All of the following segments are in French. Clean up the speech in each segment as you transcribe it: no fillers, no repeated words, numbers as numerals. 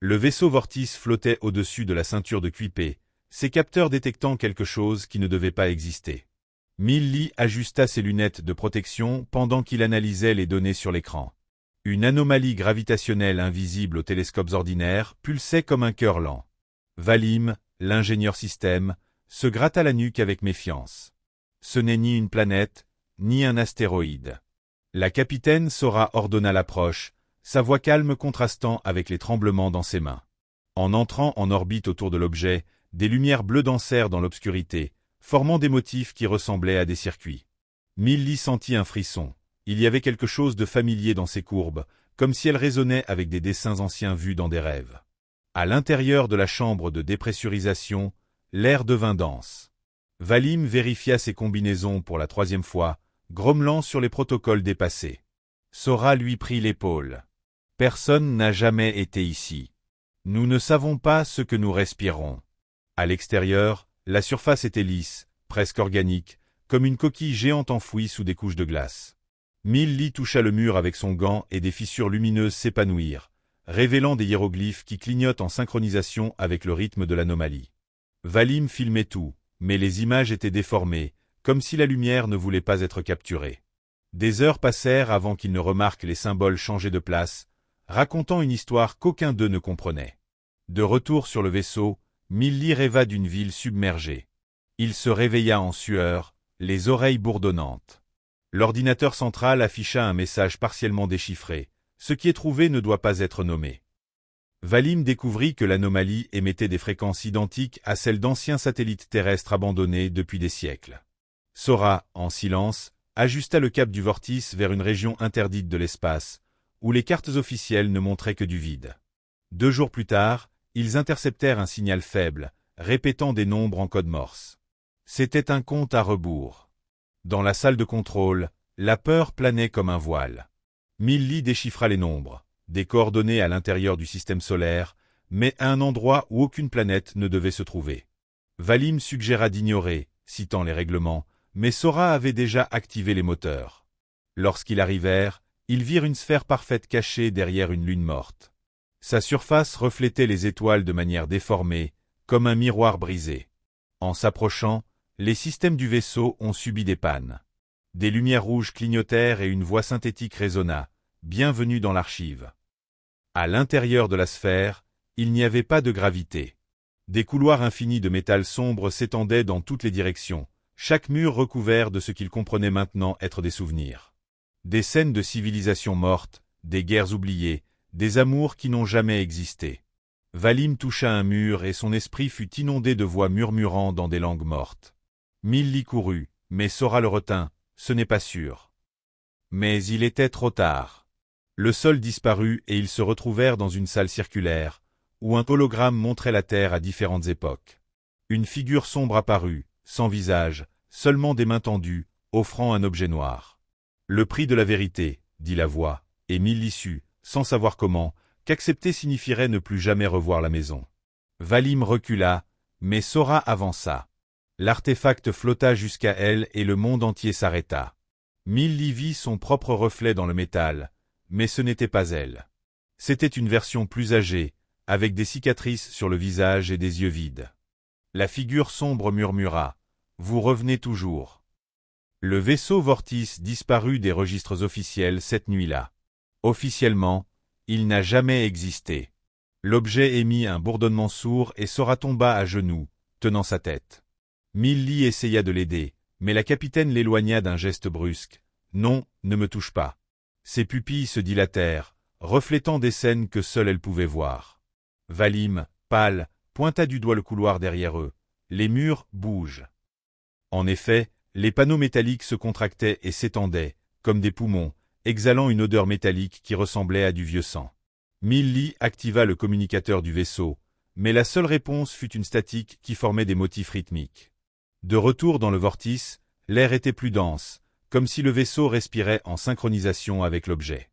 Le vaisseau Vortis flottait au-dessus de la ceinture de Kuiper, ses capteurs détectant quelque chose qui ne devait pas exister. Millie ajusta ses lunettes de protection pendant qu'il analysait les données sur l'écran. Une anomalie gravitationnelle invisible aux télescopes ordinaires pulsait comme un cœur lent. Valim, l'ingénieur système, se gratta la nuque avec méfiance. Ce n'est ni une planète, ni un astéroïde. La capitaine Sora ordonna l'approche, sa voix calme contrastant avec les tremblements dans ses mains. En entrant en orbite autour de l'objet, des lumières bleues dansèrent dans l'obscurité, formant des motifs qui ressemblaient à des circuits. Millie sentit un frisson. Il y avait quelque chose de familier dans ces courbes, comme si elles résonnaient avec des dessins anciens vus dans des rêves. À l'intérieur de la chambre de dépressurisation, l'air devint dense. Valim vérifia ses combinaisons pour la 3e fois, grommelant sur les protocoles dépassés. Sora lui prit l'épaule. « Personne n'a jamais été ici. Nous ne savons pas ce que nous respirons. » À l'extérieur, la surface était lisse, presque organique, comme une coquille géante enfouie sous des couches de glace. Millie toucha le mur avec son gant et des fissures lumineuses s'épanouirent, révélant des hiéroglyphes qui clignotent en synchronisation avec le rythme de l'anomalie. Valim filmait tout, mais les images étaient déformées, comme si la lumière ne voulait pas être capturée. Des heures passèrent avant qu'ils ne remarquent les symboles changer de place, racontant une histoire qu'aucun d'eux ne comprenait. De retour sur le vaisseau, Millie rêva d'une ville submergée. Il se réveilla en sueur, les oreilles bourdonnantes. L'ordinateur central afficha un message partiellement déchiffré. Ce qui est trouvé ne doit pas être nommé. Valim découvrit que l'anomalie émettait des fréquences identiques à celles d'anciens satellites terrestres abandonnés depuis des siècles. Sora, en silence, ajusta le cap du Vortis vers une région interdite de l'espace, où les cartes officielles ne montraient que du vide. 2 jours plus tard, ils interceptèrent un signal faible, répétant des nombres en code morse. C'était un compte à rebours. Dans la salle de contrôle, la peur planait comme un voile. Millie déchiffra les nombres, des coordonnées à l'intérieur du système solaire, mais à un endroit où aucune planète ne devait se trouver. Valim suggéra d'ignorer, citant les règlements, mais Sora avait déjà activé les moteurs. Lorsqu'ils arrivèrent, ils virent une sphère parfaite cachée derrière une lune morte. Sa surface reflétait les étoiles de manière déformée, comme un miroir brisé. En s'approchant, les systèmes du vaisseau ont subi des pannes. Des lumières rouges clignotèrent et une voix synthétique résonna. « Bienvenue dans l'archive. » À l'intérieur de la sphère, il n'y avait pas de gravité. Des couloirs infinis de métal sombre s'étendaient dans toutes les directions, chaque mur recouvert de ce qu'ils comprenaient maintenant être des souvenirs. Des scènes de civilisation morte, des guerres oubliées, des amours qui n'ont jamais existé. Valim toucha un mur et son esprit fut inondé de voix murmurant dans des langues mortes. Millie courut, mais Sora le retint, ce n'est pas sûr. Mais il était trop tard. Le sol disparut et ils se retrouvèrent dans une salle circulaire, où un hologramme montrait la Terre à différentes époques. Une figure sombre apparut, sans visage, seulement des mains tendues, offrant un objet noir. « Le prix de la vérité, » dit la voix, et Millie sut, sans savoir comment, qu'accepter signifierait ne plus jamais revoir la maison. Valim recula, mais Sora avança. L'artefact flotta jusqu'à elle et le monde entier s'arrêta. Millie vit son propre reflet dans le métal, mais ce n'était pas elle. C'était une version plus âgée, avec des cicatrices sur le visage et des yeux vides. La figure sombre murmura « Vous revenez toujours ». Le vaisseau Vortis disparut des registres officiels cette nuit-là. Officiellement, il n'a jamais existé. L'objet émit un bourdonnement sourd et Sora tomba à genoux, tenant sa tête. Millie essaya de l'aider, mais la capitaine l'éloigna d'un geste brusque. « Non, ne me touche pas ». Ses pupilles se dilatèrent, reflétant des scènes que seule elle pouvait voir. Valim, pâle, pointa du doigt le couloir derrière eux. Les murs bougent. En effet, les panneaux métalliques se contractaient et s'étendaient, comme des poumons, exhalant une odeur métallique qui ressemblait à du vieux sang. Millie activa le communicateur du vaisseau, mais la seule réponse fut une statique qui formait des motifs rythmiques. De retour dans le Vortis, l'air était plus dense, comme si le vaisseau respirait en synchronisation avec l'objet.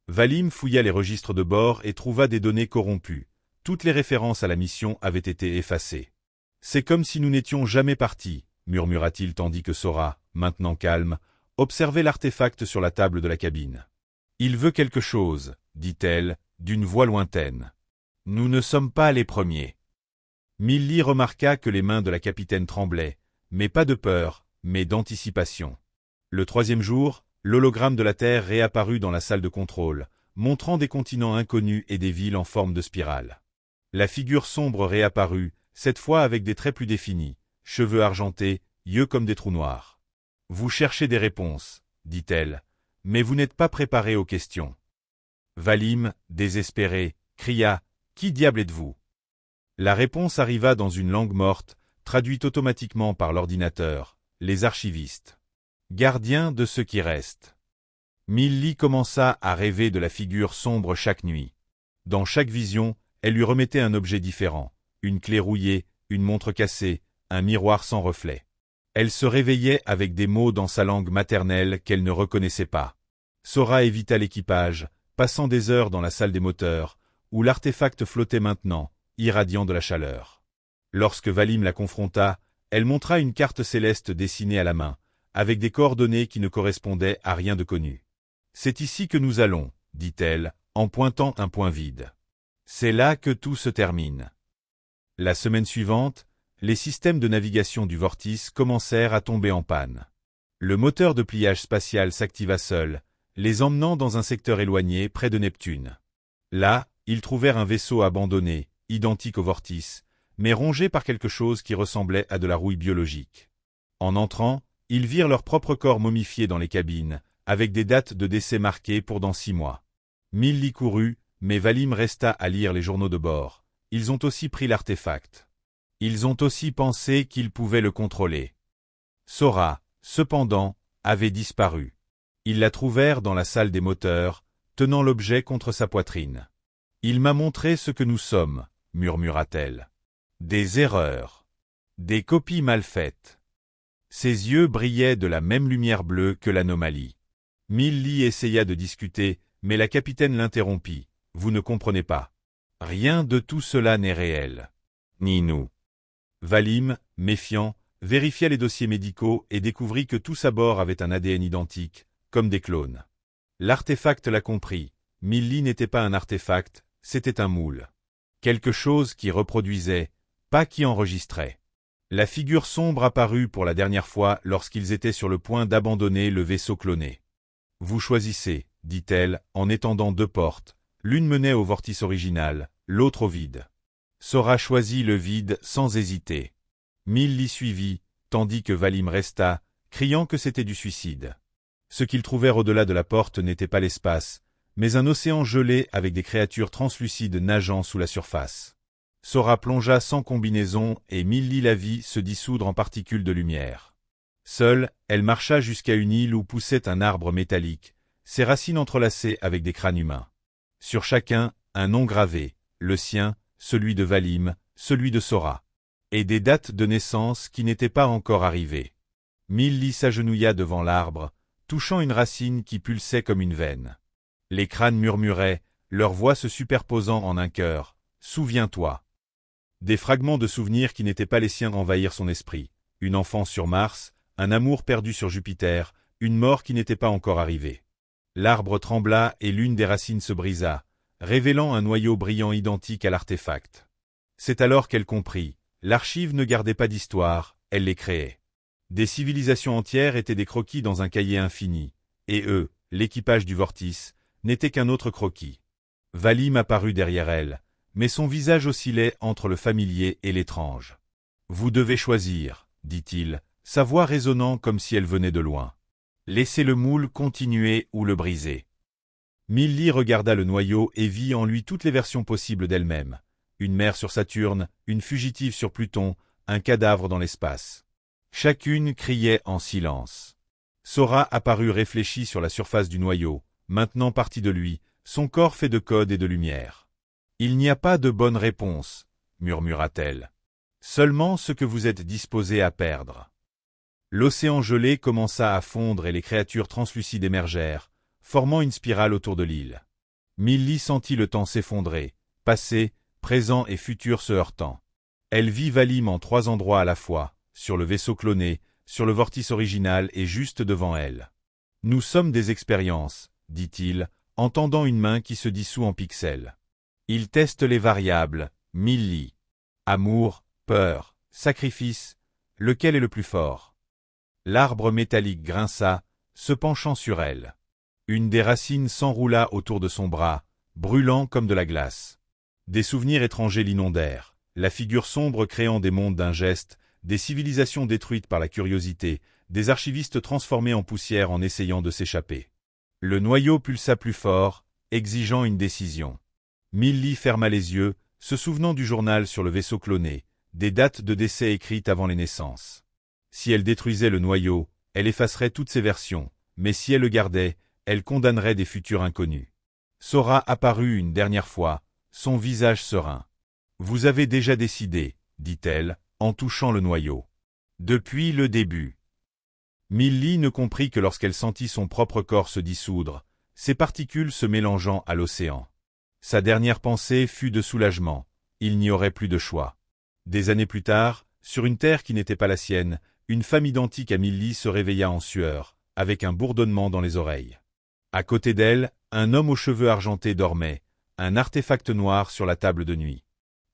Valim fouilla les registres de bord et trouva des données corrompues. Toutes les références à la mission avaient été effacées. « C'est comme si nous n'étions jamais partis », murmura-t-il tandis que Sora, maintenant calme, observait l'artefact sur la table de la cabine. « Il veut quelque chose, dit-elle, d'une voix lointaine. Nous ne sommes pas les premiers. Milly remarqua que les mains de la capitaine tremblaient, mais pas de peur, mais d'anticipation. Le troisième jour, l'hologramme de la Terre réapparut dans la salle de contrôle, montrant des continents inconnus et des villes en forme de spirale. La figure sombre réapparut, cette fois avec des traits plus définis, cheveux argentés, yeux comme des trous noirs. « Vous cherchez des réponses, » dit-elle, « mais vous n'êtes pas préparé aux questions. » Valim, désespéré, cria « Qui diable êtes-vous » La réponse arriva dans une langue morte, traduite automatiquement par l'ordinateur, les archivistes. Gardiens de ce qui reste. Milly commença à rêver de la figure sombre chaque nuit. Dans chaque vision, elle lui remettait un objet différent, une clé rouillée, une montre cassée, un miroir sans reflet. Elle se réveillait avec des mots dans sa langue maternelle qu'elle ne reconnaissait pas. Sora évita l'équipage, passant des heures dans la salle des moteurs, où l'artefact flottait maintenant, irradiant de la chaleur. Lorsque Valim la confronta, elle montra une carte céleste dessinée à la main, avec des coordonnées qui ne correspondaient à rien de connu. « C'est ici que nous allons, » dit-elle, en pointant un point vide. « C'est là que tout se termine. » La semaine suivante, les systèmes de navigation du Vortice commencèrent à tomber en panne. Le moteur de pliage spatial s'activa seul, les emmenant dans un secteur éloigné près de Neptune. Là, ils trouvèrent un vaisseau abandonné, identique au Vortice, mais rongé par quelque chose qui ressemblait à de la rouille biologique. En entrant, ils virent leur propre corps momifié dans les cabines, avec des dates de décès marquées pour dans 6 mois. Milly courut, mais Valim resta à lire les journaux de bord. Ils ont aussi pris l'artefact. Ils ont aussi pensé qu'ils pouvaient le contrôler. Sora, cependant, avait disparu. Ils la trouvèrent dans la salle des moteurs, tenant l'objet contre sa poitrine. « Il m'a montré ce que nous sommes, » murmura-t-elle. « Des erreurs. Des copies mal faites. » Ses yeux brillaient de la même lumière bleue que l'anomalie. Milly essaya de discuter, mais la capitaine l'interrompit. « Vous ne comprenez pas. Rien de tout cela n'est réel. Ni nous. » Valim, méfiant, vérifia les dossiers médicaux et découvrit que tous à bord avaient un ADN identique, comme des clones. L'artefact l'a compris. Milly n'était pas un artefact, c'était un moule. Quelque chose qui reproduisait, pas qui enregistrait. La figure sombre apparut pour la dernière fois lorsqu'ils étaient sur le point d'abandonner le vaisseau cloné. « Vous choisissez, » dit-elle, en étendant 2 portes. L'une menait au Vortice original, l'autre au vide. Sora choisit le vide sans hésiter. Milly suivit, tandis que Valim resta, criant que c'était du suicide. Ce qu'ils trouvèrent au-delà de la porte n'était pas l'espace, mais un océan gelé avec des créatures translucides nageant sous la surface. Sora plongea sans combinaison et Milly la vit se dissoudre en particules de lumière. Seule, elle marcha jusqu'à une île où poussait un arbre métallique, ses racines entrelacées avec des crânes humains. Sur chacun, un nom gravé, le sien, celui de Valim, celui de Sora. Et des dates de naissance qui n'étaient pas encore arrivées. Milly s'agenouilla devant l'arbre, touchant une racine qui pulsait comme une veine. Les crânes murmuraient, leurs voix se superposant en un chœur. « Souviens-toi » Des fragments de souvenirs qui n'étaient pas les siens envahirent son esprit. Une enfance sur Mars, un amour perdu sur Jupiter, une mort qui n'était pas encore arrivée. L'arbre trembla et l'une des racines se brisa, révélant un noyau brillant identique à l'artefact. C'est alors qu'elle comprit. L'archive ne gardait pas d'histoire, elle les créait. Des civilisations entières étaient des croquis dans un cahier infini, et eux, l'équipage du Vortice, n'était qu'un autre croquis. Valim apparut derrière elle, mais son visage oscillait entre le familier et l'étrange. « Vous devez choisir, » dit-il, sa voix résonnant comme si elle venait de loin. « Laissez le moule continuer ou le briser. » Milly regarda le noyau et vit en lui toutes les versions possibles d'elle-même. Une mère sur Saturne, une fugitive sur Pluton, un cadavre dans l'espace. Chacune criait en silence. Sora apparut réfléchie sur la surface du noyau, maintenant partie de lui, son corps fait de code et de lumière. « Il n'y a pas de bonne réponse, » murmura-t-elle. « Seulement ce que vous êtes disposé à perdre. » L'océan gelé commença à fondre et les créatures translucides émergèrent, formant une spirale autour de l'île. Milly sentit le temps s'effondrer, passé, présent et futur se heurtant. Elle vit Valim en 3 endroits à la fois, sur le vaisseau cloné, sur le Vortice original et juste devant elle. « Nous sommes des expériences, » dit-il, en tendant une main qui se dissout en pixels. Il teste les variables, Millie. Amour, peur, sacrifice, lequel est le plus fort? L'arbre métallique grinça, se penchant sur elle. Une des racines s'enroula autour de son bras, brûlant comme de la glace. Des souvenirs étrangers l'inondèrent, la figure sombre créant des mondes d'un geste, des civilisations détruites par la curiosité, des archivistes transformés en poussière en essayant de s'échapper. Le noyau pulsa plus fort, exigeant une décision. Millie ferma les yeux, se souvenant du journal sur le vaisseau cloné, des dates de décès écrites avant les naissances. Si elle détruisait le noyau, elle effacerait toutes ces versions, mais si elle le gardait, elle condamnerait des futurs inconnus. Sora apparut une dernière fois, son visage serein. « Vous avez déjà décidé, » dit-elle, en touchant le noyau. « Depuis le début. » Millie ne comprit que lorsqu'elle sentit son propre corps se dissoudre, ses particules se mélangeant à l'océan. Sa dernière pensée fut de soulagement, il n'y aurait plus de choix. Des années plus tard, sur une terre qui n'était pas la sienne, une femme identique à Millie se réveilla en sueur, avec un bourdonnement dans les oreilles. À côté d'elle, un homme aux cheveux argentés dormait, un artefact noir sur la table de nuit.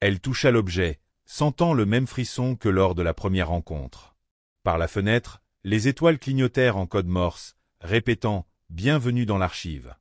Elle toucha l'objet, sentant le même frisson que lors de la première rencontre. Par la fenêtre, les étoiles clignotèrent en code morse, répétant « Bienvenue dans l'archive ».